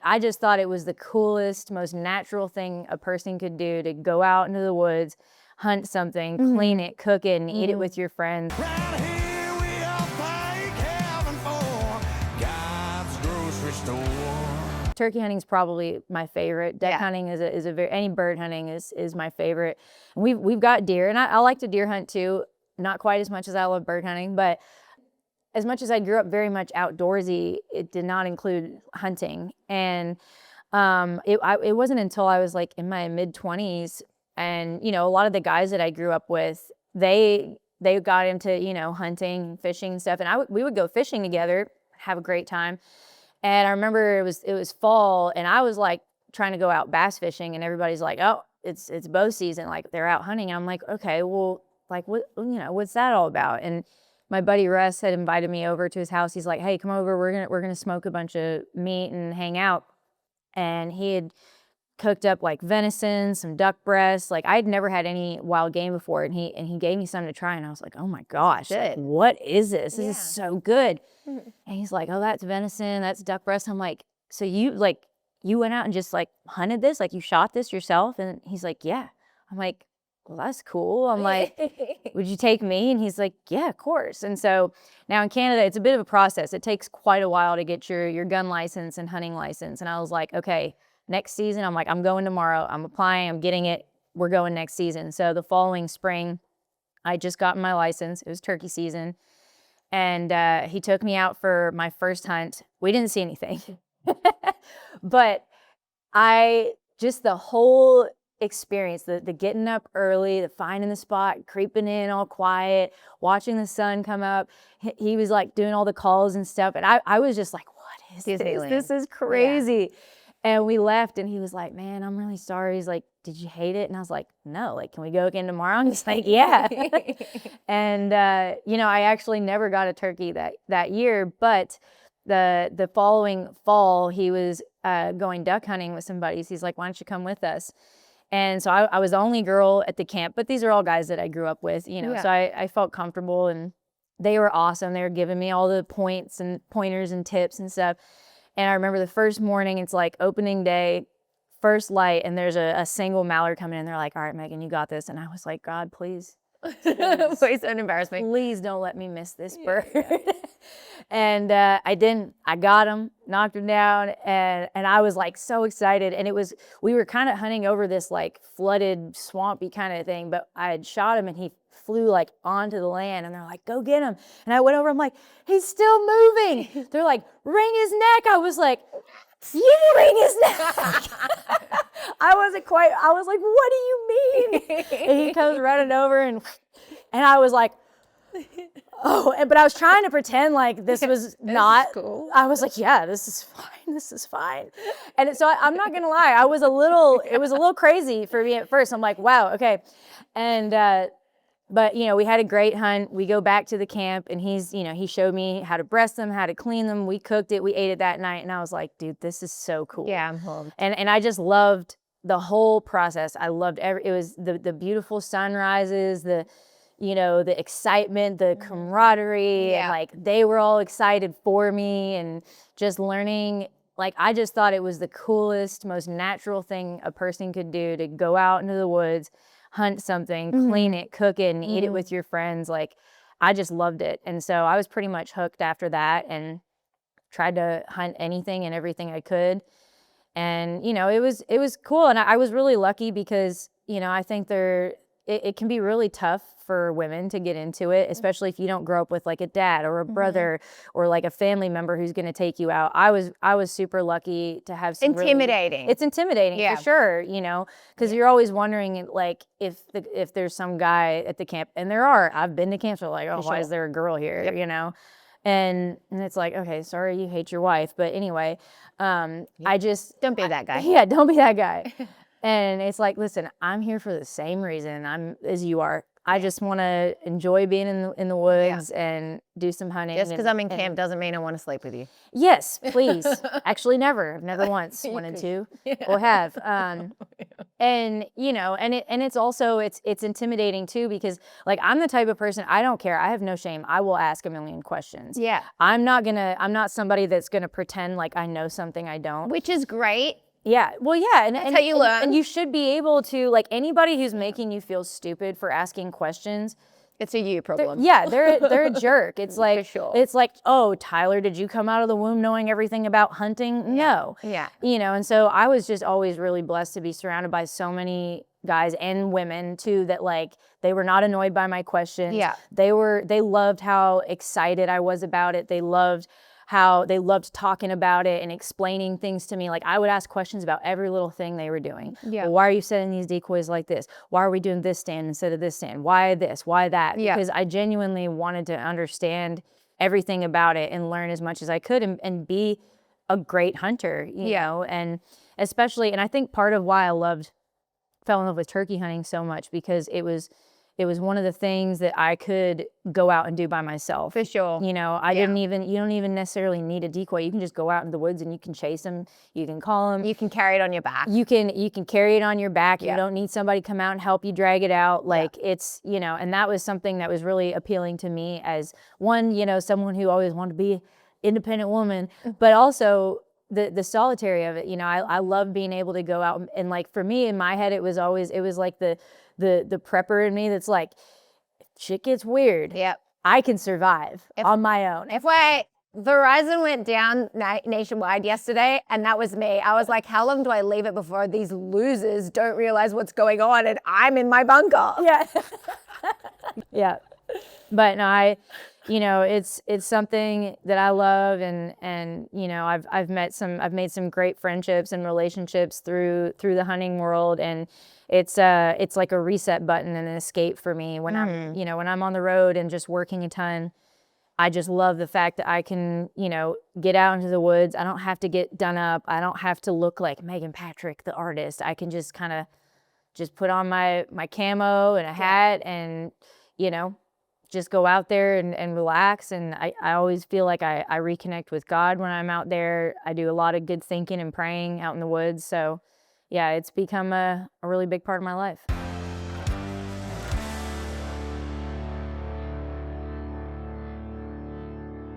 I just thought it was the coolest, most natural thing a person could do, to go out into the woods, hunt something, clean it, cook it, and eat it with your friends. Right here we all thank heaven for God's grocery store. Turkey hunting is probably my favorite. Duck hunting is a very, any bird hunting is my favorite. And we've got deer, and I like to deer hunt too. Not quite as much as I love bird hunting, but as much as I grew up very much outdoorsy, it did not include hunting. And it wasn't until I was like in my mid-20s, and a lot of the guys that I grew up with, they got into hunting, fishing and stuff, and we would go fishing together, have a great time. And I remember it was fall, and I was like trying to go out bass fishing, and everybody's like, oh, it's bow season, like they're out hunting. And I'm like, okay, well, like what's that all about? And my buddy Russ had invited me over to his house. He's like, hey, come over, we're gonna smoke a bunch of meat and hang out. And he had cooked up like venison, some duck breasts. Like I'd never had any wild game before, and he gave me some to try, and I was like, oh my gosh, like, what is this? This is so good. And he's like, oh, that's venison, that's duck breast. I'm like, so you went out and just like hunted this, like you shot this yourself? And he's like, yeah. I'm like, well, that's cool. I'm like, would you take me? And he's like, yeah, of course. And so now in Canada, it's a bit of a process. It takes quite a while to get your gun license and hunting license. And I was like, okay, next season, I'm like, I'm going tomorrow. I'm applying, I'm getting it. We're going next season. So the following spring, I just got my license. It was turkey season. And he took me out for my first hunt. We didn't see anything. But the whole experience, the getting up early, the finding the spot, creeping in all quiet, watching the sun come up. He was like doing all the calls and stuff. And I was just like, what is this? This is crazy. Yeah. And we left, and he was like, man, I'm really sorry. He's like, did you hate it? And I was like, no, like, can we go again tomorrow? And he's like, yeah. And, I actually never got a turkey that year, but the following fall, he was going duck hunting with some buddies. He's like, why don't you come with us? And so I was the only girl at the camp, but these are all guys that I grew up with, so I felt comfortable, and they were awesome. They were giving me all the points and pointers and tips and stuff. And I remember the first morning, it's like opening day, first light, and there's a single mallard coming in. They're like, all right, Megan, you got this. And I was like, God, please. Please don't embarrass me. Please don't let me miss this bird. And I didn't. I got him, knocked him down, and I was like so excited. And we were kind of hunting over this like flooded, swampy kind of thing, but I had shot him, and he flew like onto the land, and they're like, go get him. And I went over, I'm like, he's still moving. They're like, wring his neck. I was like, you wring his neck. I was like, what do you mean? And he comes running over, and I was like, oh, but I was trying to pretend like this was not cool. I was like, yeah, this is fine. And so I'm not gonna lie, it was a little crazy for me at first. I'm like, wow, okay. And but we had a great hunt. We go back to the camp, and he showed me how to breast them, how to clean them. We cooked it, we ate it that night, and I was like, dude, this is so cool. Yeah, I'm home. And I just loved the whole process. I loved it was the beautiful sunrises, the excitement, the camaraderie, and like they were all excited for me, and just learning. Like I just thought it was the coolest, most natural thing a person could do, to go out into the woods, hunt something, clean it, cook it, and eat it with your friends. Like I just loved it. And so I was pretty much hooked after that, and tried to hunt anything and everything I could. And it was cool. And I was really lucky because I think it can be really tough for women to get into it, especially if you don't grow up with like a dad or a brother or like a family member who's going to take you out. I was super lucky to have some intimidating. It's intimidating for sure, because you're always wondering like if there's some guy at the camp, and there are. I've been to camps where like, oh, why is there a girl here? And it's like, okay, sorry you hate your wife, but anyway, I just don't be that guy. Yeah, don't be that guy. And it's like, listen, I'm here for the same reason as you are. I just want to enjoy being in the woods and do some hunting. Just because I'm in camp doesn't mean I want to sleep with you. Yes, please. Actually, never. I've never once wanted to or have. And it's also it's intimidating too, because like I'm the type of person, I don't care, I have no shame, I will ask a million questions. Yeah. I'm not somebody that's gonna pretend like I know something I don't. Which is great. Yeah, well, yeah, and That's how you learn. and you should be able to, like, anybody who's making you feel stupid for asking questions, It's a you problem. they're a jerk. It's like, sure. it's like, oh, Tyler, did you come out of the womb knowing everything about hunting? No. Yeah. And so I was just always really blessed to be surrounded by so many guys and women too, that like, they were not annoyed by my questions. Yeah. They loved how excited I was about it. They loved talking about it and explaining things to me. Like I would ask questions about every little thing they were doing. Yeah. Well, why are you setting these decoys like this? Why are we doing this stand instead of this stand? Why this? Why that? Yeah. Because I genuinely wanted to understand everything about it and learn as much as I could and be a great hunter, you know, and especially, and I think part of why fell in love with turkey hunting so much, because it was one of the things that I could go out and do by myself. For sure. You don't even necessarily need a decoy. You can just go out in the woods and you can chase them. You can call them. You can carry it on your back. You can carry it on your back. Yeah. You don't need somebody to come out and help you drag it out. Like it's, and that was something that was really appealing to me as one, someone who always wanted to be an independent woman, but also the solitary of it. I love being able to go out and like, for me in my head, it was like the prepper in me that's like, if shit gets weird, Yep. I can survive on my own. Verizon went down nationwide yesterday, and that was me. I was like, how long do I leave it before these losers don't realize what's going on and I'm in my bunker? Yeah. Yeah. But no, it's something that I love, and I've made some great friendships and relationships through the hunting world, and it's like a reset button and an escape for me when I'm on the road and just working a ton. I just love the fact that I can, get out into the woods. I don't have to get done up. I don't have to look like Megan Patrick, the artist. I can just kind of just put on my camo and a hat and, just go out there and relax. And I always feel like I reconnect with God when I'm out there. I do a lot of good thinking and praying out in the woods. So yeah, it's become a really big part of my life.